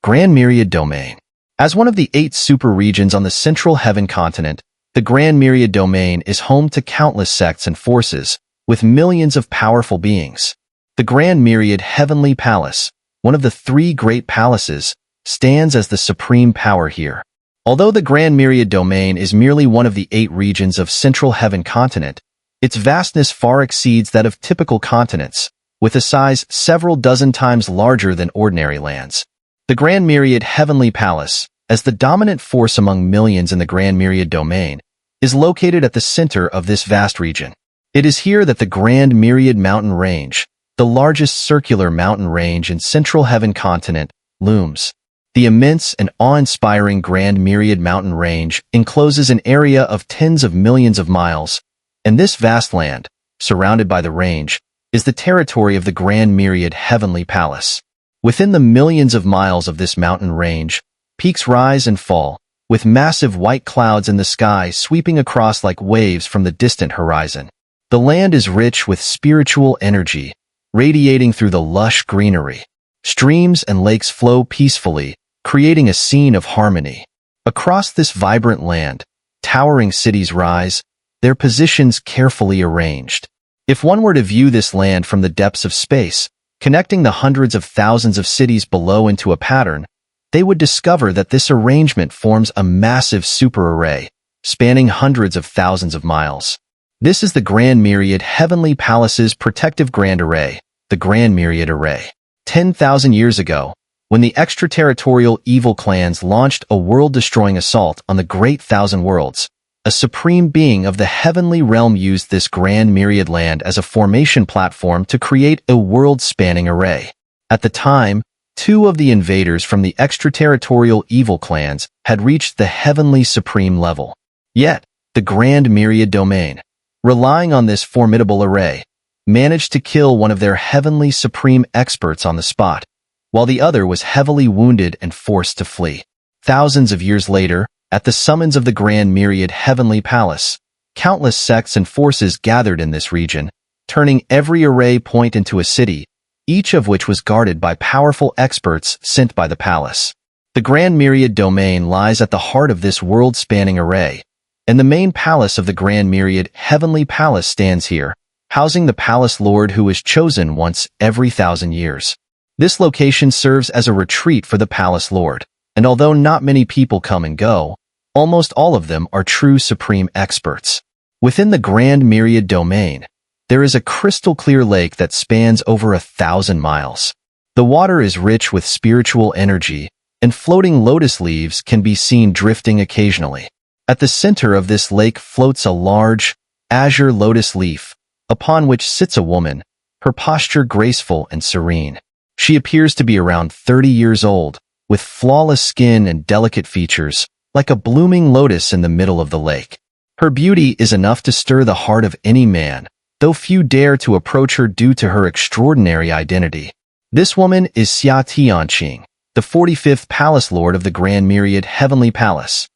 Grand Myriad Domain. As one of the 8 super regions on the central heaven continent, the Grand Myriad Domain is home to countless sects and forces, with millions of powerful beings. The Grand Myriad Heavenly Palace, one of the 3 great palaces, stands as the supreme power here. Although the Grand Myriad Domain is merely one of the 8 regions of central heaven continent, its vastness far exceeds that of typical continents, with a size several dozen times larger than ordinary lands. The Grand Myriad Heavenly Palace, as the dominant force among millions in the Grand Myriad Domain, is located at the center of this vast region. It is here that the Grand Myriad Mountain Range, the largest circular mountain range in central heaven continent, looms. The immense and awe-inspiring Grand Myriad Mountain Range encloses an area of tens of millions of miles, and this vast land, surrounded by the range, is the territory of the Grand Myriad Heavenly Palace. Within the millions of miles of this mountain range, peaks rise and fall, with massive white clouds in the sky sweeping across like waves from the distant horizon. The land is rich with spiritual energy, radiating through the lush greenery. Streams and lakes flow peacefully, creating a scene of harmony. Across this vibrant land, towering cities rise, their positions carefully arranged. If one were to view this land from the depths of space, connecting the hundreds of thousands of cities below into a pattern, they would discover that this arrangement forms a massive superarray, spanning hundreds of thousands of miles. This is the Grand Myriad Heavenly Palace's protective Grand Array, the Grand Myriad Array. 10,000 years ago, when the extraterritorial evil clans launched a world-destroying assault on the Great Thousand Worlds, a supreme being of the heavenly realm used this Grand Myriad land as a formation platform to create a world-spanning array. At the time, 2 of the invaders from the extraterritorial evil clans had reached the heavenly supreme level. Yet, the Grand Myriad Domain, relying on this formidable array, managed to kill one of their heavenly supreme experts on the spot, while the other was heavily wounded and forced to flee. Thousands of years later, at the summons of the Grand Myriad Heavenly Palace, countless sects and forces gathered in this region, turning every array point into a city, each of which was guarded by powerful experts sent by the palace. The Grand Myriad Domain lies at the heart of this world-spanning array, and the main palace of the Grand Myriad Heavenly Palace stands here, housing the palace lord who is chosen once every 1,000 years. This location serves as a retreat for the palace lord, and although not many people come and go, almost all of them are true supreme experts. Within the Grand Myriad Domain, there is a crystal-clear lake that spans over 1,000 miles. The water is rich with spiritual energy, and floating lotus leaves can be seen drifting occasionally. At the center of this lake floats a large, azure lotus leaf, upon which sits a woman, her posture graceful and serene. She appears to be around 30 years old, with flawless skin and delicate features, like a blooming lotus in the middle of the lake. Her beauty is enough to stir the heart of any man, though few dare to approach her due to her extraordinary identity. This woman is Xiao, the 45th Palace Lord of the Grand Myriad Heavenly Palace.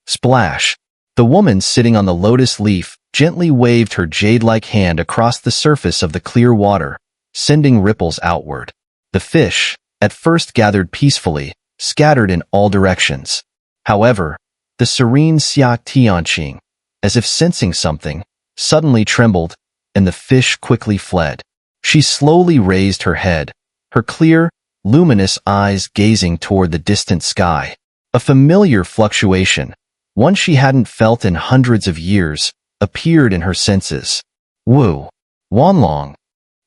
Splash! The woman sitting on the lotus leaf gently waved her jade-like hand across the surface of the clear water, sending ripples outward. The fish, at first gathered peacefully, scattered in all directions. However, the serene Xiao, as if sensing something, suddenly trembled, and the fish quickly fled. She slowly raised her head, her clear, luminous eyes gazing toward the distant sky. A familiar fluctuation, one she hadn't felt in hundreds of years, appeared in her senses. Wu, Wanlong.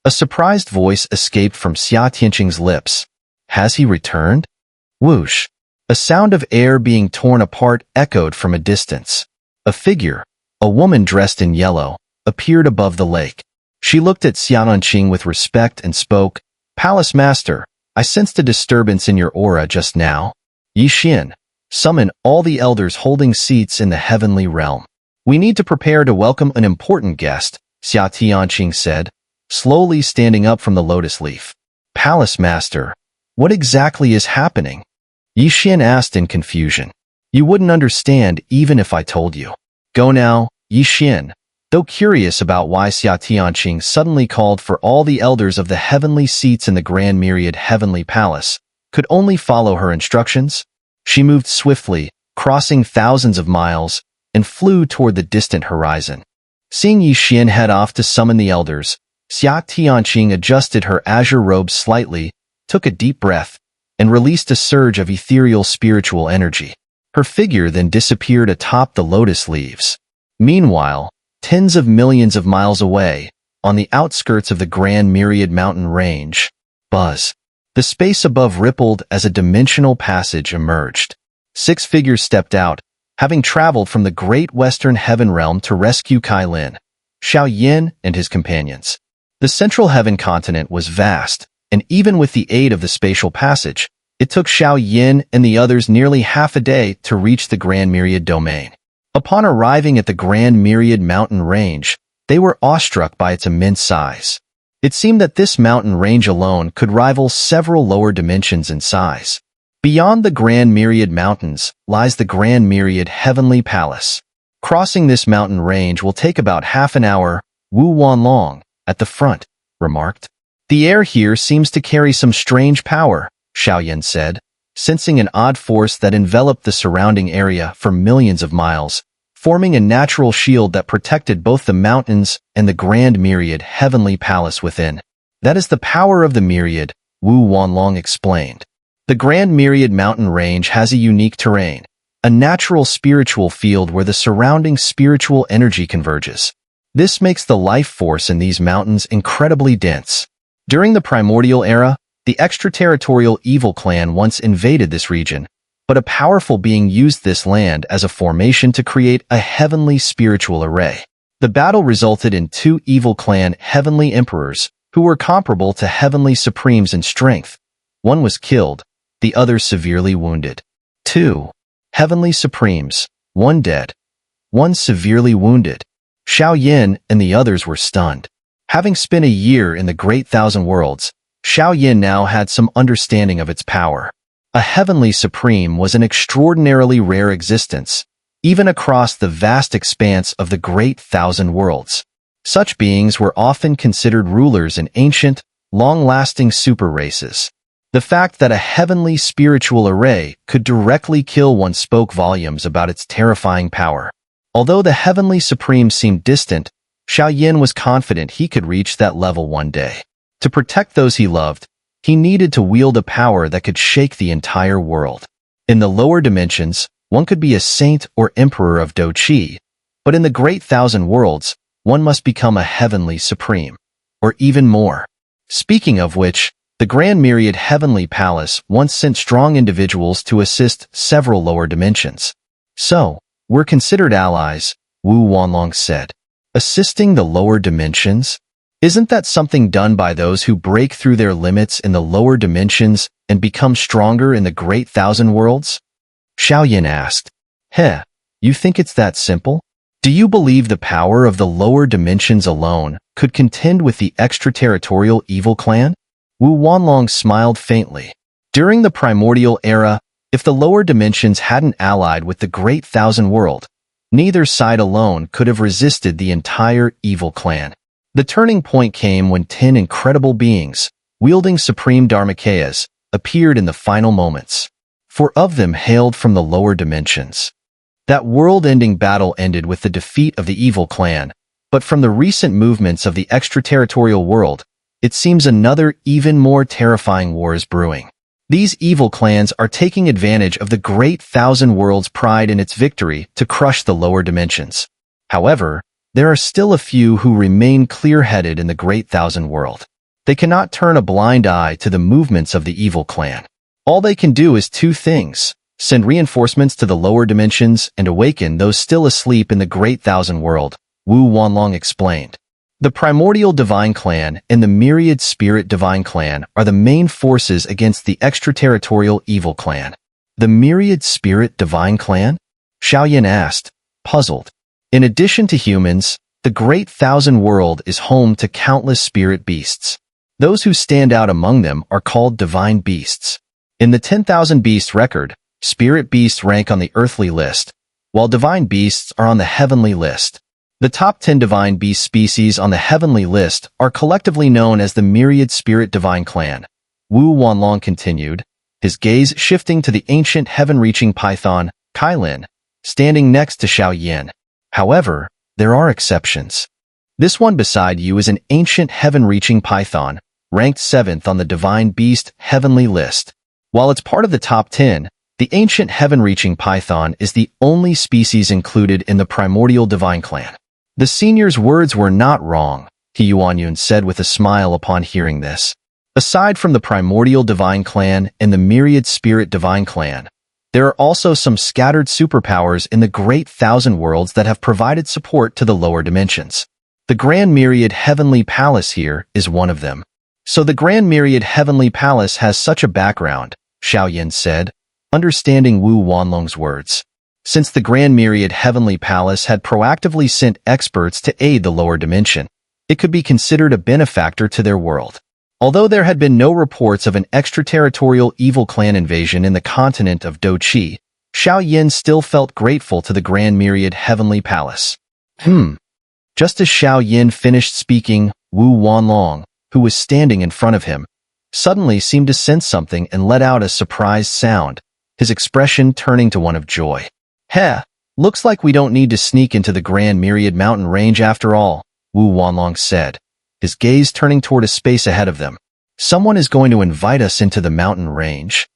A surprised voice escaped from Xia Tianqing's lips. Has he returned? Whoosh! A sound of air being torn apart echoed from a distance. A figure, a woman dressed in yellow, appeared above the lake. She looked at Xianqing with respect and spoke, "Palace Master, I sensed a disturbance in your aura just now. Yixin, summon all the elders holding seats in the heavenly realm. We need to prepare to welcome an important guest," Xia Tianqing said, slowly standing up from the lotus leaf. "Palace Master, what exactly is happening?" Yixin asked in confusion. "You wouldn't understand even if I told you." "Go now, Yixin." Though curious about why Xia Tianqing suddenly called for all the elders of the heavenly seats in the Grand Myriad Heavenly Palace, could only follow her instructions. She moved swiftly, crossing thousands of miles, and flew toward the distant horizon. Seeing Yi Xian head off to summon the elders, Xia Tianqing adjusted her azure robe slightly, took a deep breath, and released a surge of ethereal spiritual energy. Her figure then disappeared atop the lotus leaves. Meanwhile, tens of millions of miles away, on the outskirts of the Grand Myriad mountain range, buzz. The space above rippled as a dimensional passage emerged. 6 figures stepped out, having traveled from the great western heaven realm to rescue Cai Lin, Xiao and his companions. The central heaven continent was vast, and even with the aid of the spatial passage, it took Xiao and the others nearly half a day to reach the Grand Myriad domain. Upon arriving at the Grand Myriad mountain range, they were awestruck by its immense size. It seemed that this mountain range alone could rival several lower dimensions in size. Beyond the Grand Myriad mountains lies the Grand Myriad Heavenly Palace. Crossing this mountain range will take about half an hour, Wu Wanlong, at the front, remarked. The air here seems to carry some strange power, Xiao said, sensing an odd force that enveloped the surrounding area for millions of miles, forming a natural shield that protected both the mountains and the Grand Myriad Heavenly Palace within. That is the power of the Myriad, Wu Wanlong explained. The Grand Myriad mountain range has a unique terrain, a natural spiritual field where the surrounding spiritual energy converges. This makes the life force in these mountains incredibly dense. During the primordial era, the extraterritorial evil clan once invaded this region, but a powerful being used this land as a formation to create a heavenly spiritual array. The battle resulted in 2 evil clan heavenly emperors who were comparable to heavenly supremes in strength. One was killed, the other severely wounded. 2 heavenly supremes, 1 dead, 1 severely wounded. Xiao and the others were stunned. Having spent a year in the Great Thousand Worlds, Xiao now had some understanding of its power. A heavenly supreme was an extraordinarily rare existence, even across the vast expanse of the Great Thousand Worlds. Such beings were often considered rulers in ancient, long-lasting super races. The fact that a heavenly spiritual array could directly kill one spoke volumes about its terrifying power. Although the heavenly supreme seemed distant, Xiao was confident he could reach that level one day. To protect those he loved, he needed to wield a power that could shake the entire world. In the lower dimensions, one could be a saint or emperor of Do Qi, but in the Great Thousand Worlds, one must become a heavenly supreme, or even more. Speaking of which, the Grand Myriad Heavenly Palace once sent strong individuals to assist several lower dimensions. So, we're considered allies, Wu Wanlong said. Assisting the lower dimensions? Isn't that something done by those who break through their limits in the lower dimensions and become stronger in the Great Thousand Worlds? Xiao asked. Heh, you think it's that simple? Do you believe the power of the lower dimensions alone could contend with the extraterritorial evil clan? Wu Wanlong smiled faintly. During the primordial era, if the lower dimensions hadn't allied with the Great Thousand World, neither side alone could have resisted the entire evil clan. The turning point came when 10 incredible beings, wielding supreme Dharmakayas, appeared in the final moments. 4 of them hailed from the lower dimensions. That world-ending battle ended with the defeat of the evil clan, but from the recent movements of the extraterritorial world, it seems another even more terrifying war is brewing. These evil clans are taking advantage of the Great Thousand World's pride in its victory to crush the lower dimensions. However, there are still a few who remain clear-headed in the Great Thousand World. They cannot turn a blind eye to the movements of the evil clan. All they can do is 2 things: send reinforcements to the lower dimensions and awaken those still asleep in the Great Thousand World, Wu Wanlong explained. The Primordial Divine Clan and the Myriad Spirit Divine Clan are the main forces against the extraterritorial evil clan. The Myriad Spirit Divine Clan? Xiao asked, puzzled. In addition to humans, the Great Thousand World is home to countless spirit beasts. Those who stand out among them are called divine beasts. In the 10,000 Beasts record, spirit beasts rank on the earthly list, while divine beasts are on the heavenly list. The top 10 divine beast species on the heavenly list are collectively known as the Myriad Spirit Divine Clan. Wu Wanlong continued. his gaze shifting to the ancient heaven-reaching python, Cai Lin, standing next to Xiao. However, there are exceptions. This one beside you is an ancient heaven-reaching python, ranked 7th on the Divine Beast Heavenly list. While it's part of the top 10, the ancient heaven-reaching python is the only species included in the primordial divine clan. The senior's words were not wrong, Yuanyun said with a smile upon hearing this. Aside from the primordial divine clan and the Myriad spirit divine clan, there are also some scattered superpowers in the Great Thousand Worlds that have provided support to the lower dimensions. The Grand Myriad Heavenly Palace here is one of them. So the Grand Myriad Heavenly Palace has such a background, Xiao said, understanding Wu Wanlong's words. Since the Grand Myriad Heavenly Palace had proactively sent experts to aid the lower dimension, it could be considered a benefactor to their world. Although there had been no reports of an extraterritorial evil clan invasion in the continent of Doqi, Xiao still felt grateful to the Grand Myriad Heavenly Palace. Just as Xiao finished speaking, Wu Wanlong, who was standing in front of him, suddenly seemed to sense something and let out a surprised sound, his expression turning to one of joy. Heh, looks like we don't need to sneak into the Grand Myriad mountain range after all, Wu Wanlong said, his gaze turning toward a space ahead of them. Someone is going to invite us into the mountain range.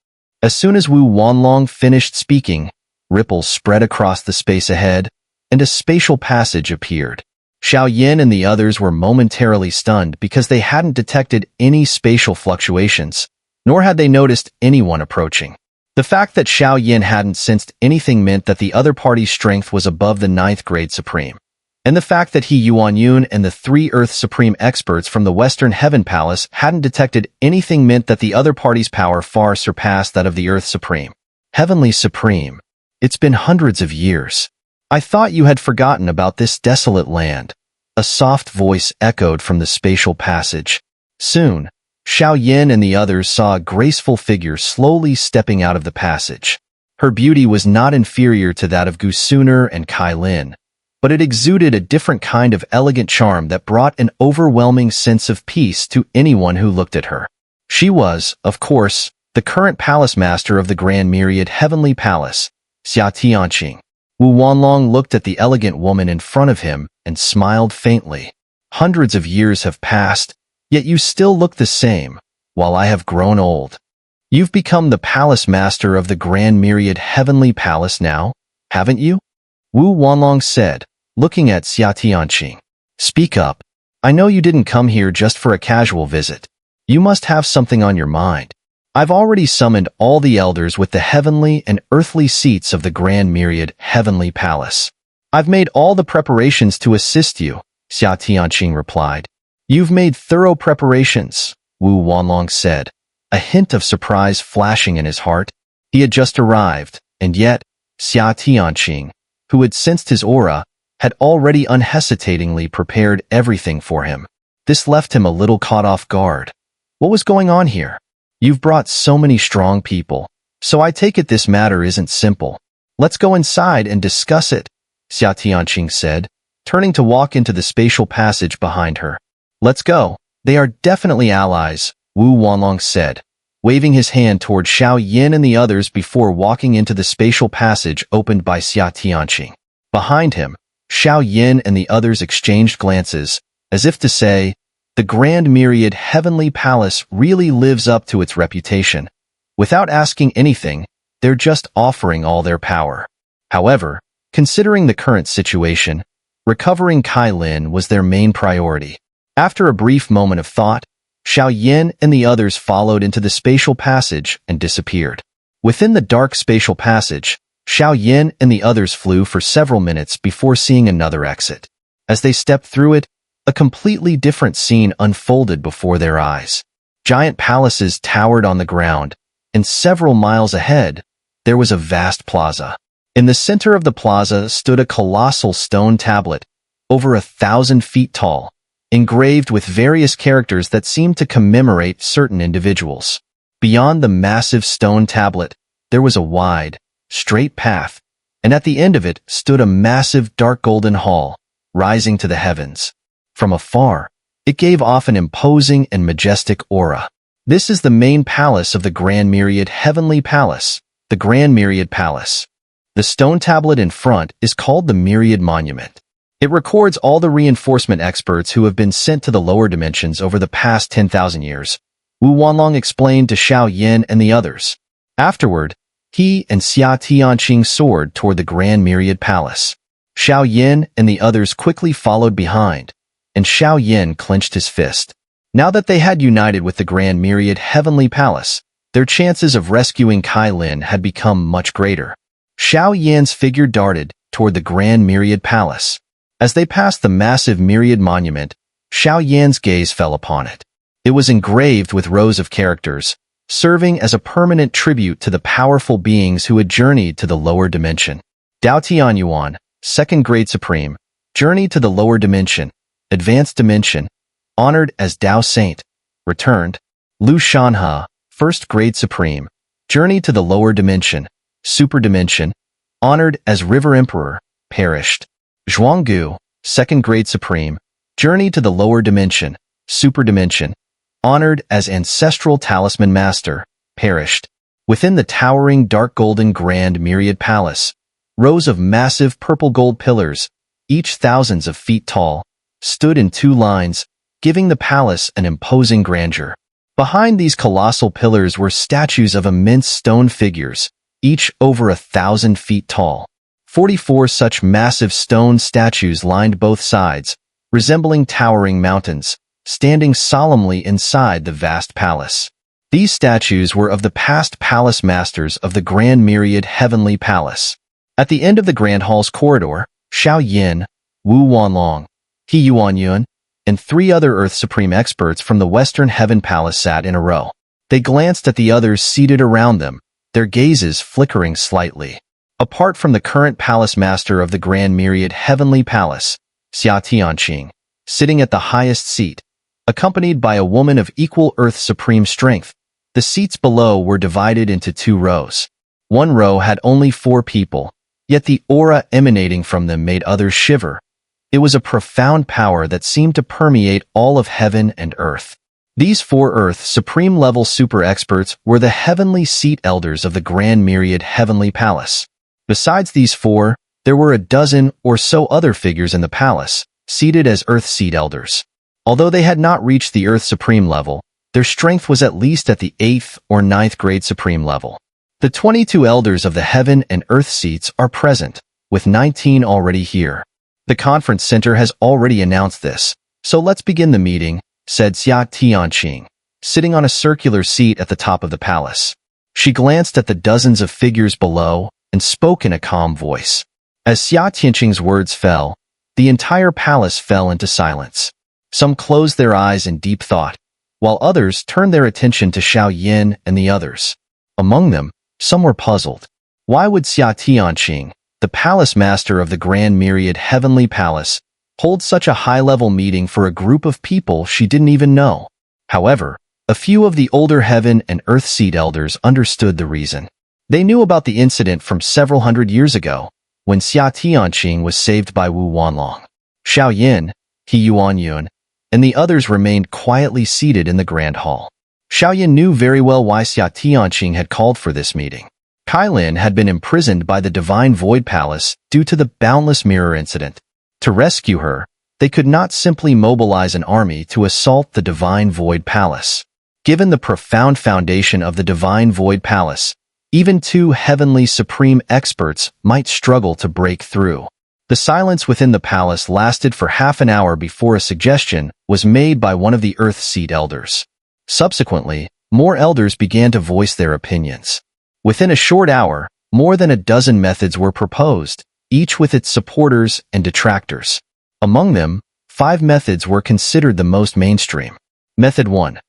As soon as Wu Wanlong finished speaking, ripples spread across the space ahead, and a spatial passage appeared. Xiao and the others were momentarily stunned because they hadn't detected any spatial fluctuations, nor had they noticed anyone approaching. The fact that Xiao hadn't sensed anything meant that the other party's strength was above the 9th grade supreme. And the fact that Yuanyun and the 3 Earth Supreme experts from the Western Heaven Palace hadn't detected anything meant that the other party's power far surpassed that of the Earth Supreme. Heavenly Supreme, it's been hundreds of years. I thought you had forgotten about this desolate land. A soft voice echoed from the spatial passage. Soon, Xiao and the others saw a graceful figure slowly stepping out of the passage. Her beauty was not inferior to that of Xun'er and Cai Lin, but it exuded a different kind of elegant charm that brought an overwhelming sense of peace to anyone who looked at her. She was, of course, the current palace master of the Grand Myriad Heavenly Palace, Xia. Wu Wanlong looked at the elegant woman in front of him and smiled faintly. Hundreds of years have passed, yet you still look the same, while I have grown old. You've become the palace master of the Grand Myriad Heavenly Palace now, haven't you? Wu Wanlong said, looking at Xia. Speak up. I know you didn't come here just for a casual visit. You must have something on your mind. I've already summoned all the elders with the heavenly and earthly seats of the Grand Myriad Heavenly Palace. I've made all the preparations to assist you, Xia replied. You've made thorough preparations, Wu Wanlong said, a hint of surprise flashing in his heart. He had just arrived, and yet, Xia, who had sensed his aura, had already unhesitatingly prepared everything for him. This left him a little caught off guard. What was going on here? You've brought so many strong people, so I take it this matter isn't simple. Let's go inside and discuss it, Xia said, turning to walk into the spatial passage behind her. Let's go. They are definitely allies, Wu Wanlong said, waving his hand toward Xiao and the others before walking into the spatial passage opened by Xia. Behind him, Xiao and the others exchanged glances, as if to say, the Grand Myriad Heavenly Palace really lives up to its reputation. Without asking anything, they're just offering all their power. However, considering the current situation, recovering Cai Lin was their main priority. After a brief moment of thought, Xiao and the others followed into the spatial passage and disappeared. Within the dark spatial passage, Xiao and the others flew for several minutes before seeing another exit. As they stepped through it, a completely different scene unfolded before their eyes. Giant palaces towered on the ground, and several miles ahead, there was a vast plaza. In the center of the plaza stood a colossal stone tablet, over 1,000 feet tall, engraved with various characters that seemed to commemorate certain individuals. Beyond the massive stone tablet, there was a wide, straight path, and at the end of it stood a massive dark golden hall, rising to the heavens. From afar, it gave off an imposing and majestic aura. This is the main palace of the Grand Myriad Heavenly Palace, the Grand Myriad Palace. The stone tablet in front is called the Myriad Monument. It records all the reinforcement experts who have been sent to the lower dimensions over the past 10,000 years, Wu Wanlong explained to Xiao Yin and the others. Afterward, he and Xia Tianqing soared toward the Grand Myriad Palace. Xiao Yin and the others quickly followed behind, and Xiao Yin clenched his fist. Now that they had united with the Grand Myriad Heavenly Palace, their chances of rescuing Cai Lin had become much greater. Xiao Yin's figure darted toward the Grand Myriad Palace. As they passed the massive Myriad Monument, Xiao Yin's gaze fell upon it. It was engraved with rows of characters, serving as a permanent tribute to the powerful beings who had journeyed to the lower dimension. Dao Tianyuan, Second Grade Supreme, journeyed to the lower dimension, advanced dimension, honored as Dao Saint, returned. Lu Shanhe, First Grade Supreme, journeyed to the lower dimension, super dimension, honored as River Emperor, perished. Zhuanggu, Second Grade Supreme, journeyed to the lower dimension, super dimension, honored as Ancestral Talisman Master, perished. Within the towering dark golden Grand Myriad Palace, rows of massive purple gold pillars, each thousands of feet tall, stood in two lines, giving the palace an imposing grandeur. Behind these colossal pillars were statues of immense stone figures, each over 1,000 feet tall. 44 such massive stone statues lined both sides, resembling towering mountains, standing solemnly inside the vast palace. These statues were of the past palace masters of the Grand Myriad Heavenly Palace. At the end of the Grand Hall's corridor, Xiao Yin, Wu Wanlong, He Yuanyuan, and 3 other Earth Supreme experts from the Western Heaven Palace sat in a row. They glanced at the others seated around them, their gazes flickering slightly. Apart from the current palace master of the Grand Myriad Heavenly Palace, Xia Tianqing, sitting at the highest seat, accompanied by a woman of equal Earth Supreme strength, the seats below were divided into 2 rows. One row had only 4 people, yet the aura emanating from them made others shiver. It was a profound power that seemed to permeate all of heaven and earth. These 4 Earth Supreme-level super experts were the heavenly seat elders of the Grand Myriad Heavenly Palace. Besides these 4, there were a dozen or so other figures in the palace, seated as Earth seat elders. Although they had not reached the Earth Supreme level, their strength was at least at the 8th or 9th grade Supreme level. The 22 elders of the Heaven and Earth seats are present, with 19 already here. The conference center has already announced this, so let's begin the meeting, said Xia Tianqing, sitting on a circular seat at the top of the palace. She glanced at the dozens of figures below and spoke in a calm voice. As Xia Tianqing's words fell, the entire palace fell into silence. Some closed their eyes in deep thought, while others turned their attention to Xiao Yin and the others. Among them, some were puzzled. Why would Xia Tianqing, the palace master of the Grand Myriad Heavenly Palace, hold such a high-level meeting for a group of people she didn't even know? However, a few of the older Heaven and Earth seat elders understood the reason. They knew about the incident from several hundred years ago, when Xia Tianqing was saved by Wu Wanlong. Xiao Yin, He Yuanyuan, and the others remained quietly seated in the Grand Hall. Xiao Yin knew very well why Xia Tianqing had called for this meeting. Cai Lin had been imprisoned by the Divine Void Palace due to the Boundless Mirror incident. To rescue her, they could not simply mobilize an army to assault the Divine Void Palace. Given the profound foundation of the Divine Void Palace, even 2 heavenly supreme experts might struggle to break through. The silence within the palace lasted for half an hour before a suggestion was made by one of the Earth seat elders. Subsequently, more elders began to voice their opinions. Within a short hour, more than a dozen methods were proposed, each with its supporters and detractors. Among them, 5 methods were considered the most mainstream. Method 1.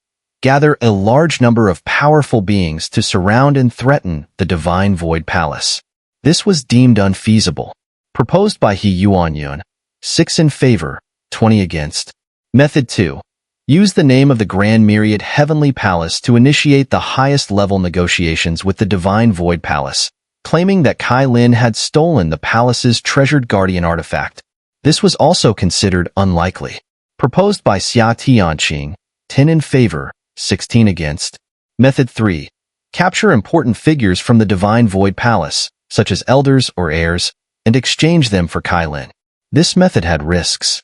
Gather a large number of powerful beings to surround and threaten the Divine Void Palace. This was deemed unfeasible. Proposed by He Yuanyuan, 6 in favor, 20 against. Method 2. Use the name of the Grand Myriad Heavenly Palace to initiate the highest-level negotiations with the Divine Void Palace, claiming that Cai Lin had stolen the palace's treasured guardian artifact. This was also considered unlikely. Proposed by Xia Tianqing, 10 in favor, 16 against. Method 3. Capture important figures from the Divine Void Palace, such as elders or heirs, and exchange them for Cai Lin. This method had risks.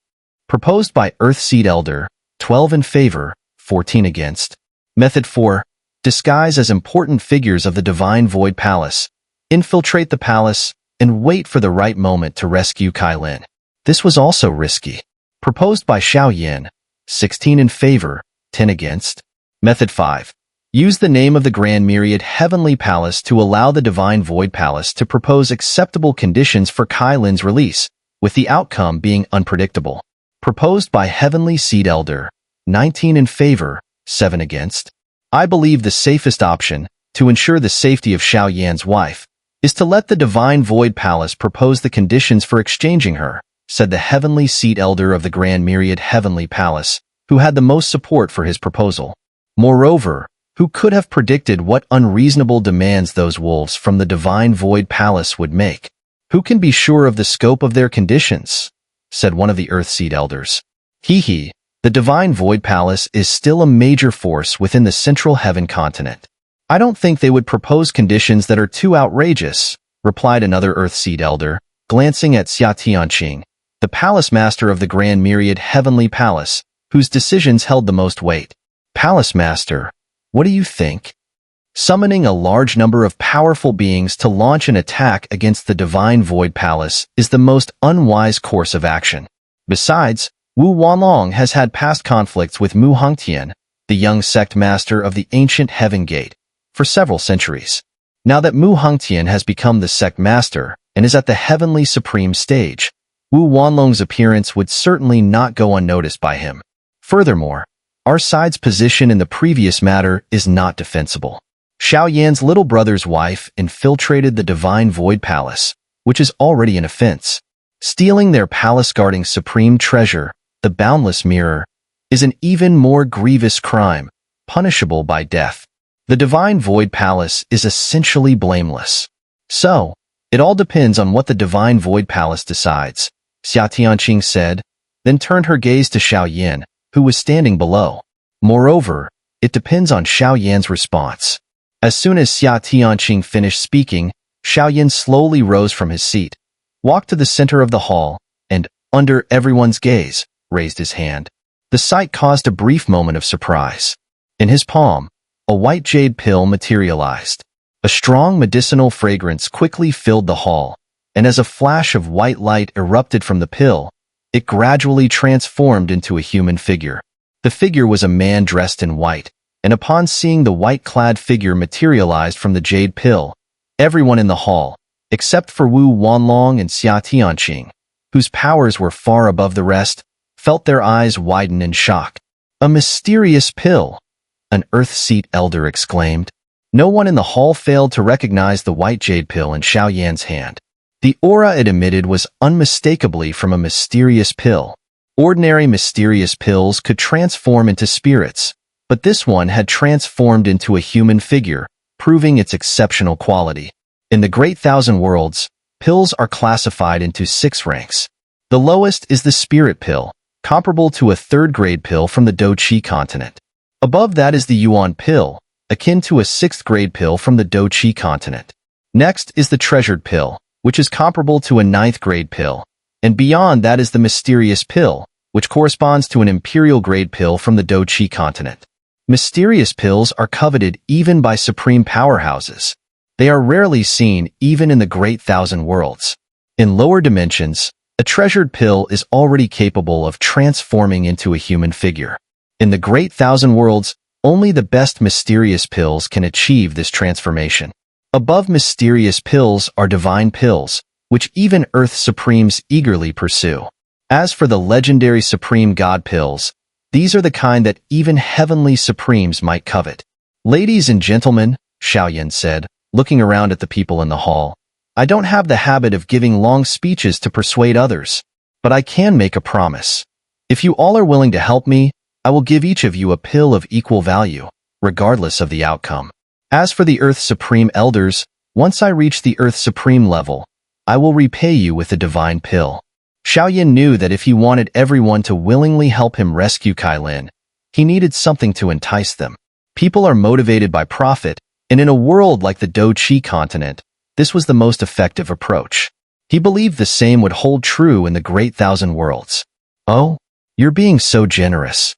Proposed by Earthseed Elder, 12 in favor, 14 against. Method 4. Disguise as important figures of the Divine Void Palace. Infiltrate the palace and wait for the right moment to rescue Cai Lin. This was also risky. Proposed by Xiao, 16 in favor, 10 against. Method 5. Use the name of the Grand Myriad Heavenly Palace to allow the Divine Void Palace to propose acceptable conditions for Cai Lin's release, with the outcome being unpredictable. Proposed by Heavenly Seed Elder, 19 in favor, 7 against. I believe the safest option, to ensure the safety of Xiao Yan's wife, is to let the Divine Void Palace propose the conditions for exchanging her, said the Heavenly Seed Elder of the Grand Myriad Heavenly Palace, who had the most support for his proposal. Moreover, who could have predicted what unreasonable demands those wolves from the Divine Void Palace would make? Who can be sure of the scope of their conditions? Said one of the Earthseed Elders. The Divine Void Palace is still a major force within the Central Heaven continent. I don't think they would propose conditions that are too outrageous, replied another Earthseed Elder, glancing at Xiao, the Palace Master of the Grand Myriad Heavenly Palace, whose decisions held the most weight. Palace Master, what do you think? Summoning a large number of powerful beings to launch an attack against the Divine Void Palace is the most unwise course of action. Besides, Wu Wanlong has had past conflicts with Mu Hongtian, the young sect master of the ancient Heaven Gate, for several centuries. Now that Mu Hongtian has become the sect master and is at the Heavenly Supreme stage, Wu Wanlong's appearance would certainly not go unnoticed by him. Furthermore, our side's position in the previous matter is not defensible. Xiao Yan's little brother's wife infiltrated the Divine Void Palace, which is already an offense. Stealing their palace-guarding supreme treasure, the Boundless Mirror, is an even more grievous crime, punishable by death. The Divine Void Palace is essentially blameless. So, it all depends on what the Divine Void Palace decides, Xia Tianqing said, then turned her gaze to Xiao Yan, who was standing below. Moreover, it depends on Xiao Yan's response. As soon as Xia Tianqing finished speaking, Xiao Yan slowly rose from his seat, walked to the center of the hall, and, under everyone's gaze, raised his hand. The sight caused a brief moment of surprise. In his palm, a white jade pill materialized. A strong medicinal fragrance quickly filled the hall, and as a flash of white light erupted from the pill, it gradually transformed into a human figure. The figure was a man dressed in white, and upon seeing the white-clad figure materialized from the jade pill, everyone in the hall, except for Wu Wanlong and Xia Tianqing, whose powers were far above the rest, felt their eyes widen in shock. A mysterious pill, an Earthseed Elder exclaimed. No one in the hall failed to recognize the white jade pill in Xiao Yan's hand. The aura it emitted was unmistakably from a mysterious pill. Ordinary mysterious pills could transform into spirits, but this one had transformed into a human figure, proving its exceptional quality. In the Great Thousand Worlds, pills are classified into 6 ranks. The lowest is the spirit pill, comparable to a 3rd-grade pill from the Do-Chi continent. Above that is the Yuan pill, akin to a 6th-grade pill from the Do-Chi continent. Next is the treasured pill, which is comparable to a 9th-grade pill, and beyond that is the mysterious pill, which corresponds to an imperial-grade pill from the Do-Chi continent. Mysterious pills are coveted even by supreme powerhouses. They are rarely seen even in the Great Thousand Worlds. In lower dimensions, a treasured pill is already capable of transforming into a human figure. In the Great Thousand Worlds, only the best mysterious pills can achieve this transformation. Above mysterious pills are divine pills, which even Earth Supremes eagerly pursue. As for the legendary Supreme God pills, these are the kind that even Heavenly Supremes might covet. Ladies and gentlemen, Xiao Yan said, looking around at the people in the hall, I don't have the habit of giving long speeches to persuade others, but I can make a promise. If you all are willing to help me, I will give each of you a pill of equal value, regardless of the outcome. As for the Earth Supreme Elders, once I reach the Earth Supreme level, I will repay you with a divine pill. Xiao Yan knew that if he wanted everyone to willingly help him rescue Cai Lin, He needed something to entice them. People are motivated by profit, and in a world like the Do-Chi continent, this was the most effective approach. He believed the same would hold true in the Great Thousand Worlds. "Oh, you're being so generous.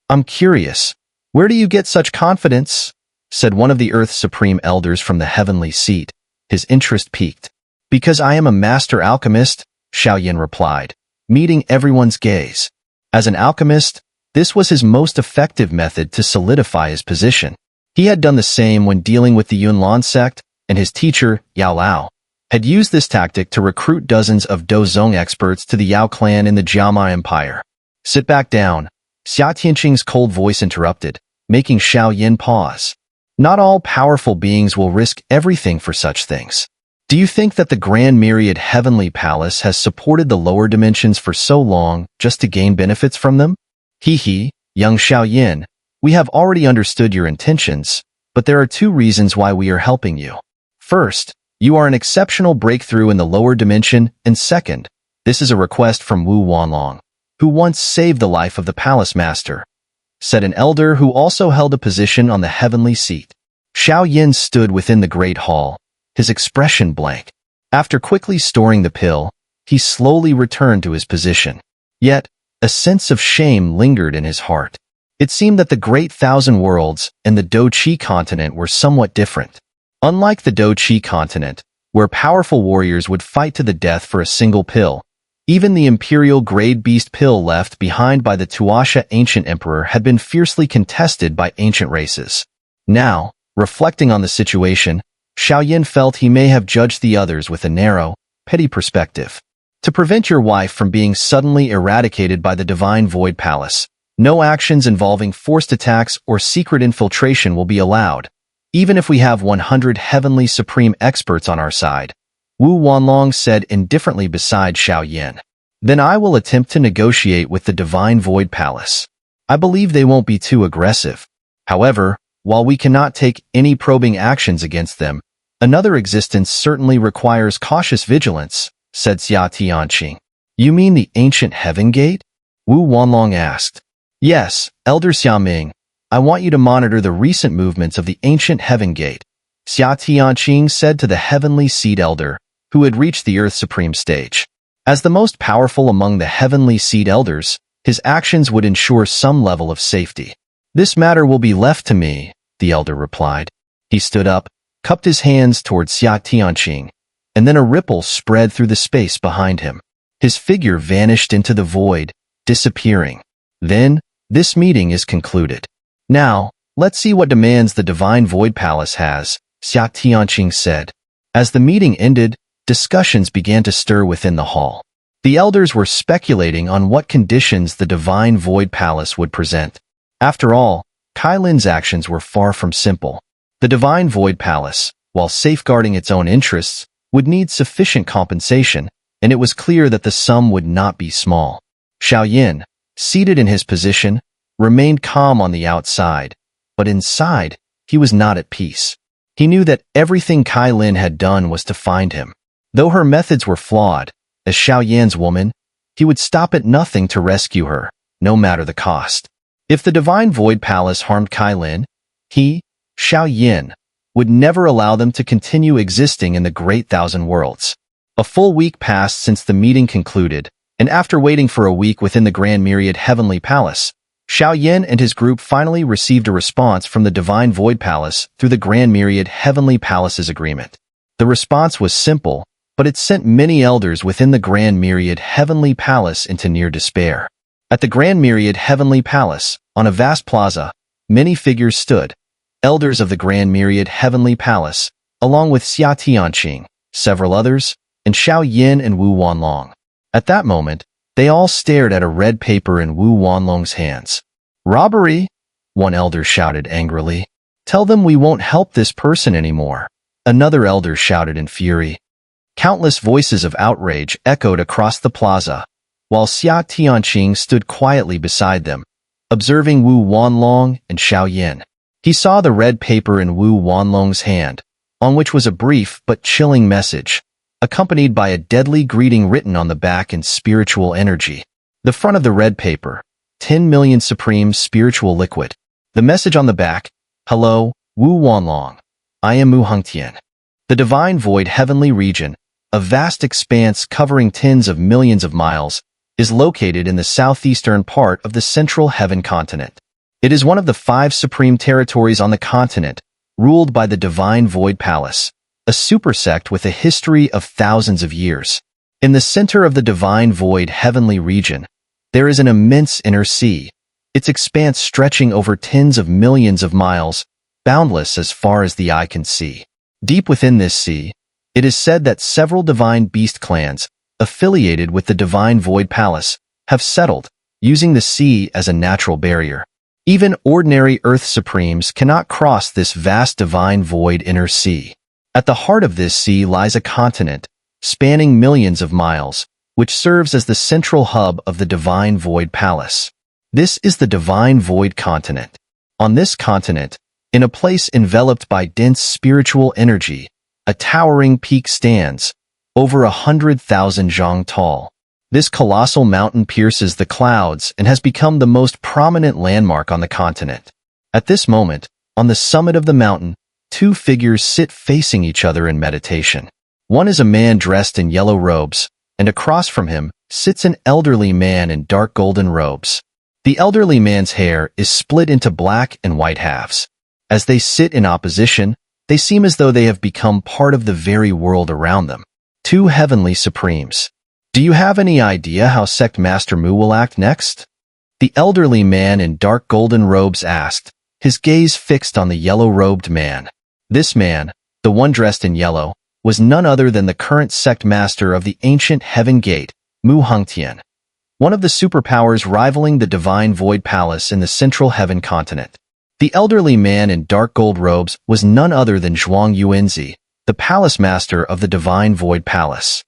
I'm curious, where do you get such confidence?" said one of the Earth's supreme elders from the heavenly seat. His interest piqued. "Because I am a master alchemist," Xiao replied, meeting everyone's gaze. As an alchemist, this was his most effective method to solidify his position. He had done the same when dealing with the Yunlan sect, and his teacher, Yao Lao, had used this tactic to recruit dozens of Dozong experts to the Yao clan in the Jiama Empire. "Sit back down," Xia Tianqing's cold voice interrupted, making Xiao pause. "Not all powerful beings will risk everything for such things. Do you think that the Grand Myriad Heavenly Palace has supported the lower dimensions for so long just to gain benefits from them? Hee, young Xiao, we have already understood your intentions, but there are two reasons why we are helping you. First, you are an exceptional breakthrough in the lower dimension, and second, this is a request from Wu Wanlong, who once saved the life of the palace master," said an elder who also held a position on the heavenly seat. Xiao stood within the great hall, his expression blank. After quickly storing the pill, he slowly returned to his position. Yet, a sense of shame lingered in his heart. It seemed that the Great Thousand Worlds and the Do-Chi continent were somewhat different. Unlike the Do-Chi continent, where powerful warriors would fight to the death for a single pill, even the imperial grade beast pill left behind by the Tuasha ancient emperor had been fiercely contested by ancient races. Now, reflecting on the situation, Xiao felt he may have judged the others with a narrow, petty perspective. To prevent your wife from being suddenly eradicated by the Divine Void Palace, no actions involving forced attacks or secret infiltration will be allowed, even if we have 100 heavenly supreme experts on our side, Wu Wanlong said indifferently beside Xiao. "Then I will attempt to negotiate with the Divine Void Palace. I believe they won't be too aggressive. However, while we cannot take any probing actions against them, another existence certainly requires cautious vigilance," said Xia Tianqing. "You mean the ancient Heaven Gate?" Wu Wanlong asked. "Yes, Elder Xiaming. I want you to monitor the recent movements of the ancient Heaven Gate," Xia Tianqing said to the Heavenly Seed Elder, who had reached the Earth Supreme stage. As the most powerful among the Heavenly Seed Elders, his actions would ensure some level of safety. "This matter will be left to me," the elder replied. He stood up, cupped his hands towards Xia Tianqing, and then a ripple spread through the space behind him. His figure vanished into the void, disappearing. "Then, this meeting is concluded. Now, let's see what demands the Divine Void Palace has," Xia Tianqing said. As the meeting ended, discussions began to stir within the hall. The elders were speculating on what conditions the Divine Void Palace would present. After all, Cai Lin's actions were far from simple. The Divine Void Palace, while safeguarding its own interests, would need sufficient compensation, and it was clear that the sum would not be small. Xiao, seated in his position, remained calm on the outside, but inside, he was not at peace. He knew that everything Cai Lin had done was to find him. Though her methods were flawed, as Xiao woman, he would stop at nothing to rescue her, no matter the cost. If the Divine Void Palace harmed Cai Lin, he, Xiao, would never allow them to continue existing in the Great Thousand Worlds. A full week passed since the meeting concluded, and after waiting for a week within the Grand Myriad Heavenly Palace, Xiao and his group finally received a response from the Divine Void Palace through the Grand Myriad Heavenly Palace's agreement. The response was simple, but it sent many elders within the Grand Myriad Heavenly Palace into near despair. At the Grand Myriad Heavenly Palace, on a vast plaza, many figures stood, elders of the Grand Myriad Heavenly Palace, along with Xia Tianqing, several others, and Xiao and Wu Wanlong. At that moment, they all stared at a red paper in Wu Wanlong's hands. "Robbery!" one elder shouted angrily. "Tell them we won't help this person anymore," another elder shouted in fury. Countless voices of outrage echoed across the plaza, while Xia Tianqing stood quietly beside them, observing Wu Wanlong and Xiao. He saw the red paper in Wu Wanlong's hand, on which was a brief but chilling message, accompanied by a deadly greeting written on the back in spiritual energy. The front of the red paper, 10 million supreme spiritual liquid. The message on the back, Hello, Wu Wanlong. I am Mu Hengtian. The divine void heavenly region, a vast expanse covering tens of millions of miles, is located in the southeastern part of the central heaven continent. It is one of the 5 supreme territories on the continent, ruled by the Divine Void Palace, a supersect with a history of thousands of years. In the center of the Divine Void heavenly region, there is an immense inner sea, its expanse stretching over tens of millions of miles, boundless as far as the eye can see. Deep within this sea, it is said that several divine beast clans, affiliated with the Divine Void Palace, have settled, using the sea as a natural barrier. Even ordinary Earth Supremes cannot cross this vast divine void inner sea. At the heart of this sea lies a continent, spanning millions of miles, which serves as the central hub of the Divine Void Palace. This is the Divine Void Continent. On this continent, in a place enveloped by dense spiritual energy, a towering peak stands, over 100,000 zhang tall. This colossal mountain pierces the clouds and has become the most prominent landmark on the continent. At this moment, on the summit of the mountain, 2 figures sit facing each other in meditation. One is a man dressed in yellow robes, and across from him sits an elderly man in dark golden robes. The elderly man's hair is split into black and white halves. As they sit in opposition, they seem as though they have become part of the very world around them. 2 heavenly supremes. Do you have any idea how Sect Master Mu will act next? The elderly man in dark golden robes asked, his gaze fixed on the yellow-robed man. This man, the one dressed in yellow, was none other than the current sect master of the ancient Heaven Gate, Mu Hengtian, one of the superpowers rivaling the Divine Void Palace in the central heaven continent. The elderly man in dark gold robes was none other than Zhuang Yuanzi, the palace master of the Divine Void Palace.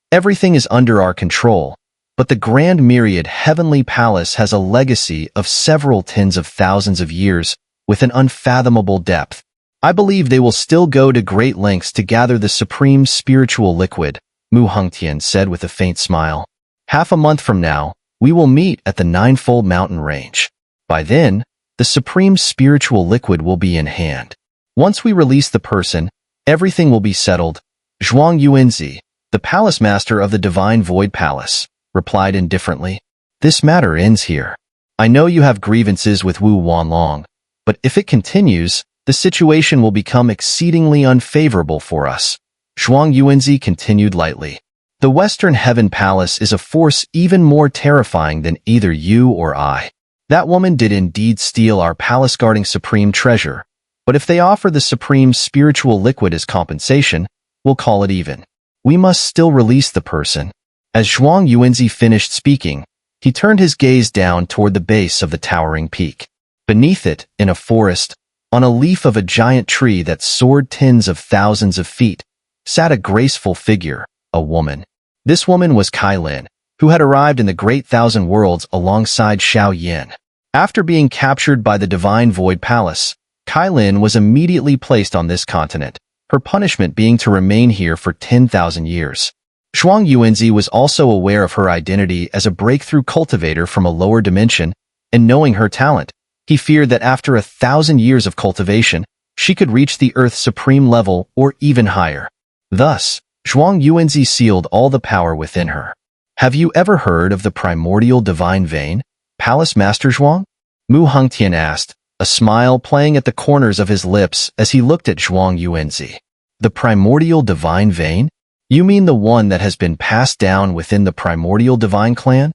Everything is under our control, but the Grand Myriad Heavenly Palace has a legacy of several tens of thousands of years with an unfathomable depth. I believe they will still go to great lengths to gather the supreme spiritual liquid, Mu Hengtian said with a faint smile. Half a month from now, we will meet at the Ninefold Mountain Range. By then, the supreme spiritual liquid will be in hand. Once we release the person, everything will be settled. Zhuang Yuanzi, the palace master of the Divine Void Palace, replied indifferently. This matter ends here. I know you have grievances with Wu Wanlong, but if it continues, the situation will become exceedingly unfavorable for us. Zhuang Yuanzi continued lightly. The Western Heaven Palace is a force even more terrifying than either you or I. That woman did indeed steal our palace-guarding supreme treasure, but if they offer the supreme spiritual liquid as compensation, we'll call it even. We must still release the person. As Zhuang Yuanzi finished speaking, he turned his gaze down toward the base of the towering peak. Beneath it, in a forest, on a leaf of a giant tree that soared tens of thousands of feet, sat a graceful figure, a woman. This woman was Cai Lin, who had arrived in the Great Thousand Worlds alongside Xiao. After being captured by the Divine Void Palace, Cai Lin was immediately placed on this continent, her punishment being to remain here for 10,000 years. Zhuang Yuanzi was also aware of her identity as a breakthrough cultivator from a lower dimension, and knowing her talent, he feared that after 1,000 years of cultivation, she could reach the Earth's supreme level or even higher. Thus, Zhuang Yuanzi sealed all the power within her. Have you ever heard of the primordial divine vein, Palace Master Zhuang? Mu Hengtian asked, a smile playing at the corners of his lips as he looked at Zhuang Yuanzi. The primordial divine vein? You mean the one that has been passed down within the primordial divine clan?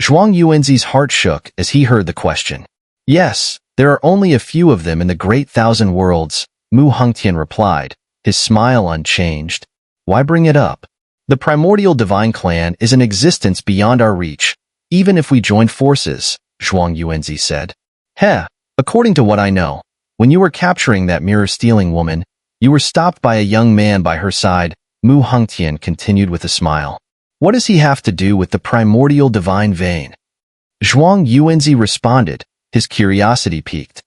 Zhuang Yuanzi's heart shook as he heard the question. Yes, there are only a few of them in the Great Thousand Worlds, Mu Hengtian replied, his smile unchanged. Why bring it up? The primordial divine clan is an existence beyond our reach, even if we join forces, Zhuang Yuanzi said. According to what I know, when you were capturing that mirror-stealing woman, you were stopped by a young man by her side, Mu Hengtian continued with a smile. What does he have to do with the primordial divine vein? Zhuang Yuanzi responded, his curiosity piqued.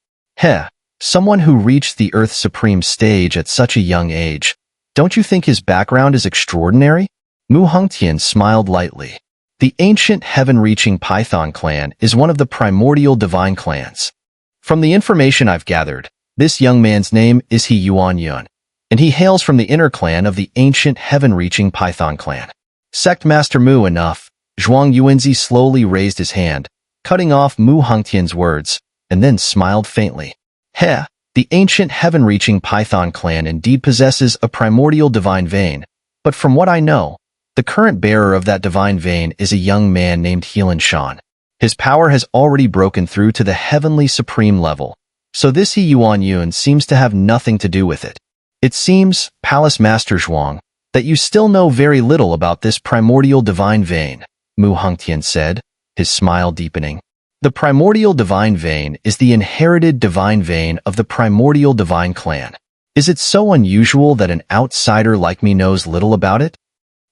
Someone who reached the Earth's supreme stage at such a young age. Don't you think his background is extraordinary? Mu Hengtian smiled lightly. The ancient heaven-reaching Python clan is one of the primordial divine clans. From the information I've gathered, this young man's name is He Yuan Yun, and he hails from the inner clan of the ancient heaven-reaching Python clan. Sect Master Mu enough, Zhuang Yuanzi slowly raised his hand, cutting off Mu Hongtian's words, and then smiled faintly. Heh, the ancient heaven-reaching Python clan indeed possesses a primordial divine vein, but from what I know, the current bearer of that divine vein is a young man named He Lin Shan. His power has already broken through to the heavenly supreme level, so this He Yuan Yun seems to have nothing to do with it. It seems, Palace Master Zhuang, that you still know very little about this primordial divine vein, Mu Hongtian said, his smile deepening. The primordial divine vein is the inherited divine vein of the primordial divine clan. Is it so unusual that an outsider like me knows little about it?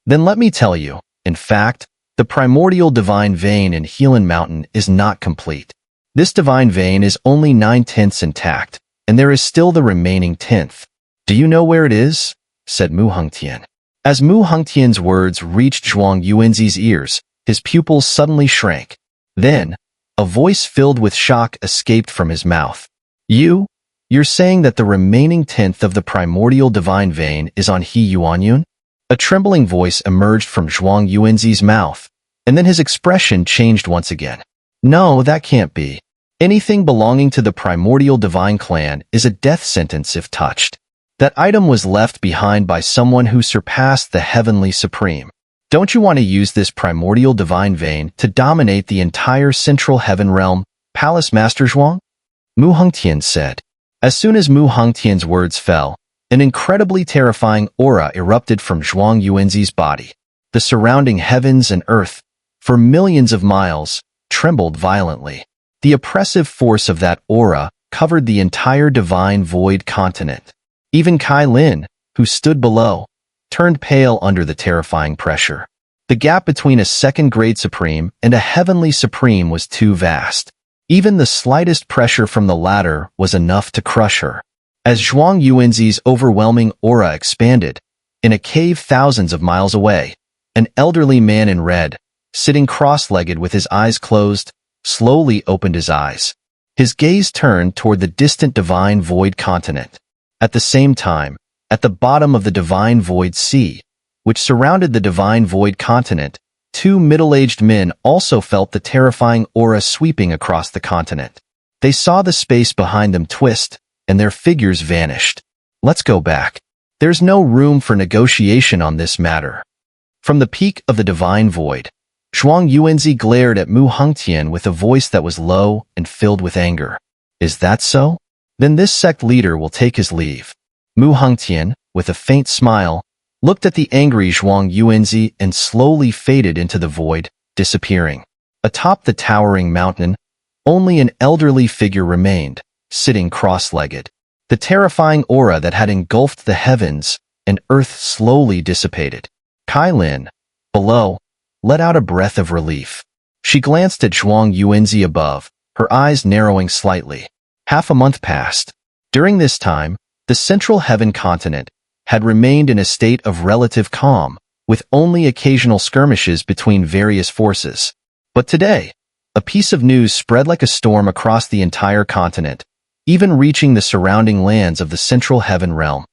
Then let me tell you, in fact, the primordial divine vein in Helan Mountain is not complete. This divine vein is only 9/10 intact, and there is still the remaining 10th. Do you know where it is? Said Mu Hongtian. As Mu Hongtian's words reached Zhuang Yuanzi's ears, his pupils suddenly shrank. Then, a voice filled with shock escaped from his mouth. You're saying that the remaining 10th of the primordial divine vein is on He Yuan Yun? A trembling voice emerged from Zhuang Yuanzi's mouth, and then his expression changed once again. No, that can't be. Anything belonging to the primordial divine clan is a death sentence if touched. That item was left behind by someone who surpassed the heavenly supreme. Don't you want to use this primordial divine vein to dominate the entire central heaven realm, Palace Master Zhuang? Mu Hongtian said. As soon as Mu Hongtian's words fell, an incredibly terrifying aura erupted from Zhuang Yuanzi's body. The surrounding heavens and earth, for millions of miles, trembled violently. The oppressive force of that aura covered the entire divine void continent. Even Cai Lin, who stood below, turned pale under the terrifying pressure. The gap between a second-grade supreme and a heavenly supreme was too vast. Even the slightest pressure from the latter was enough to crush her. As Zhuang Yuanzi's overwhelming aura expanded, in a cave thousands of miles away, an elderly man in red, sitting cross-legged with his eyes closed, slowly opened his eyes. His gaze turned toward the distant divine void continent. At the same time, at the bottom of the divine void sea, which surrounded the divine void continent, two middle-aged men also felt the terrifying aura sweeping across the continent. They saw the space behind them twist, and their figures vanished. Let's go back. There's no room for negotiation on this matter. From the peak of the divine void, Zhuang Yuanzi glared at Mu Hongtian with a voice that was low and filled with anger. Is that so? Then this sect leader will take his leave. Mu Hongtian, with a faint smile, looked at the angry Zhuang Yuanzi and slowly faded into the void, disappearing. Atop the towering mountain, only an elderly figure remained, sitting cross-legged. The terrifying aura that had engulfed the heavens and earth slowly dissipated. Cai Lin, below, let out a breath of relief. She glanced at Zhuang Yuanzi above, her eyes narrowing slightly. Half a month passed. During this time, the central heaven continent had remained in a state of relative calm, with only occasional skirmishes between various forces. But today, a piece of news spread like a storm across the entire continent, even reaching the surrounding lands of the central heaven realm.